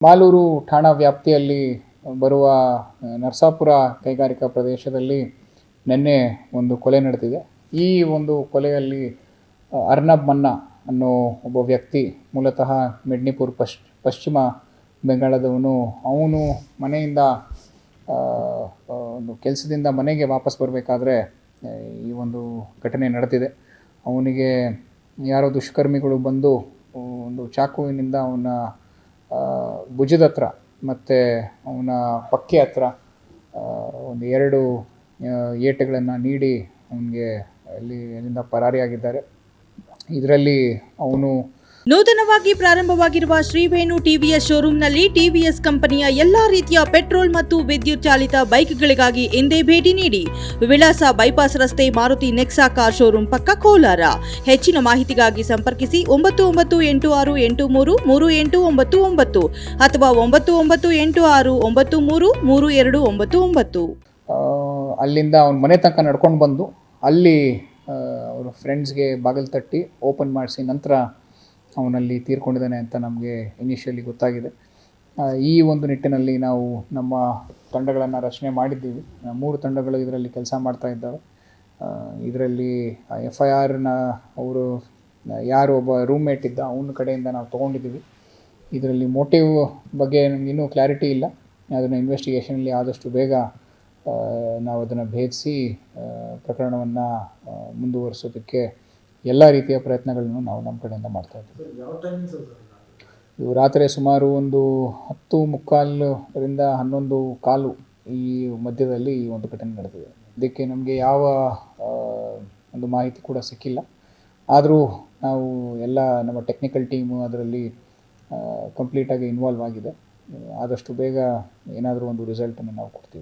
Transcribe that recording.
ಮಾಲೂರು ಠಾಣಾ ವ್ಯಾಪ್ತಿಯಲ್ಲಿ ಬರುವ ನರಸಾಪುರ ಕೈಗಾರಿಕಾ ಪ್ರದೇಶದಲ್ಲಿ ನಿನ್ನೆ ಒಂದು ಕೊಲೆ ನಡೆದಿದೆ. ಈ ಒಂದು ಕೊಲೆಯಲ್ಲಿ ಅರ್ನಬ್ ಮನ್ನಾ ಅನ್ನೋ ಒಬ್ಬ ವ್ಯಕ್ತಿ ಮೂಲತಃ ಮೆಡ್ನಿಪುರ್ ಪಶ್ಚಿಮ ಬೆಂಗಾಳದವನು. ಅವನು ಮನೆಯಿಂದ ಒಂದು ಕೆಲಸದಿಂದ ಮನೆಗೆ ವಾಪಸ್ ಬರಬೇಕಾದ್ರೆ ಈ ಒಂದು ಘಟನೆ ನಡೆದಿದೆ. ಅವನಿಗೆ ಯಾರೋ ದುಷ್ಕರ್ಮಿಗಳು ಬಂದು ಒಂದು ಚಾಕುವಿನಿಂದ ಅವನ ಭುಜದ ಹತ್ರ ಮತ್ತು ಅವನ ಪಕ್ಕೆ ಹತ್ರ ಒಂದು 2 ಏಟುಗಳನ್ನು ನೀಡಿ ಅವನಿಗೆ ಅಲ್ಲಿಂದ ಪರಾರಿಯಾಗಿದ್ದಾರೆ. ಇದರಲ್ಲಿ ಅವನು ನೂತನವಾಗಿ ಪ್ರಾರಂಭವಾಗಿರುವ ಶ್ರೀವೇಣು ಟಿವಿಎಸ್ ಶೋರೂಮ್ನಲ್ಲಿ ಟಿವಿಎಸ್ ಕಂಪನಿಯ ಎಲ್ಲಾ ರೀತಿಯ ಪೆಟ್ರೋಲ್ ಮತ್ತು ವಿದ್ಯುತ್ ಚಾಲಿತ ಬೈಕ್ಗಳಿಗಾಗಿ ಎಂದೇ ಭೇಟಿ ನೀಡಿ. ವಿಳಾಸ ಬೈಪಾಸ್ ರಸ್ತೆ, ಮಾರುತಿ ನೆಕ್ಸಾ ಕಾರ್ ಶೋರೂಮ್ ಪಕ್ಕ, ಕೋಲಾರ. ಹೆಚ್ಚಿನ ಮಾಹಿತಿಗಾಗಿ ಸಂಪರ್ಕಿಸಿ 9986833899 ಅಥವಾ 9986933299. ಅಲ್ಲಿಂದ ಅವನ ಮನೆ ತನಕ ನಡ್ಕೊಂಡು ಬಂದು ಅಲ್ಲಿ ಅವರ ಫ್ರೆಂಡ್ಸ್ಗೆ ಬಾಗಿಲು ತಟ್ಟಿ ಓಪನ್ ಮಾಡಿಸಿ ನಂತರ ಅವನಲ್ಲಿ ತೀರ್ಕೊಂಡಿದ್ದಾನೆ ಅಂತ ನಮಗೆ ಇನಿಷಿಯಲಿ ಗೊತ್ತಾಗಿದೆ. ಈ ಒಂದು ನಿಟ್ಟಿನಲ್ಲಿ ನಾವು ನಮ್ಮ ತಂಡಗಳನ್ನು ರಚನೆ ಮಾಡಿದ್ದೀವಿ. 3 ತಂಡಗಳು ಇದರಲ್ಲಿ ಕೆಲಸ ಮಾಡ್ತಾ ಇದ್ದಾವೆ. ಇದರಲ್ಲಿ FIRನ ಅವರು ಯಾರು ಒಬ್ಬ ರೂಮ್ಮೇಟ್ ಇದ್ದ ಅವನ ಕಡೆಯಿಂದ ನಾವು ತೊಗೊಂಡಿದ್ದೀವಿ. ಇದರಲ್ಲಿ ಮೋಟಿವ್ ಬಗ್ಗೆ ನಮ್ಗೆ ಇನ್ನೂ ಕ್ಲಾರಿಟಿ ಇಲ್ಲ. ಅದನ್ನು ಇನ್ವೆಸ್ಟಿಗೇಷನಲ್ಲಿ ಆದಷ್ಟು ಬೇಗ ನಾವು ಅದನ್ನು ಭೇದಿಸಿ ಪ್ರಕರಣವನ್ನು ಮುಂದುವರಿಸೋದಕ್ಕೆ ಎಲ್ಲ ರೀತಿಯ ಪ್ರಯತ್ನಗಳನ್ನು ನಾವು ನಮ್ಮ ಕಡೆಯಿಂದ ಮಾಡ್ತಾ ಇದ್ದೀವಿ. ಇವು ರಾತ್ರಿ ಸುಮಾರು ಒಂದು 10:45ರಿಂದ 11:15 ಈ ಮಧ್ಯದಲ್ಲಿ ಈ ಒಂದು ಘಟನೆ ನಡೆದಿದೆ. ಇದಕ್ಕೆ ನಮಗೆ ಯಾವ ಒಂದು ಮಾಹಿತಿ ಕೂಡ ಸಿಕ್ಕಿಲ್ಲ. ಆದರೂ ನಾವು ಎಲ್ಲ ನಮ್ಮ ಟೆಕ್ನಿಕಲ್ ಟೀಮು ಅದರಲ್ಲಿ ಕಂಪ್ಲೀಟಾಗಿ ಇನ್ವಾಲ್ವ್ ಆಗಿದೆ. ಆದಷ್ಟು ಬೇಗ ಏನಾದರೂ ಒಂದು ರಿಸಲ್ಟನ್ನು ನಾವು ಕೊಡ್ತೀವಿ.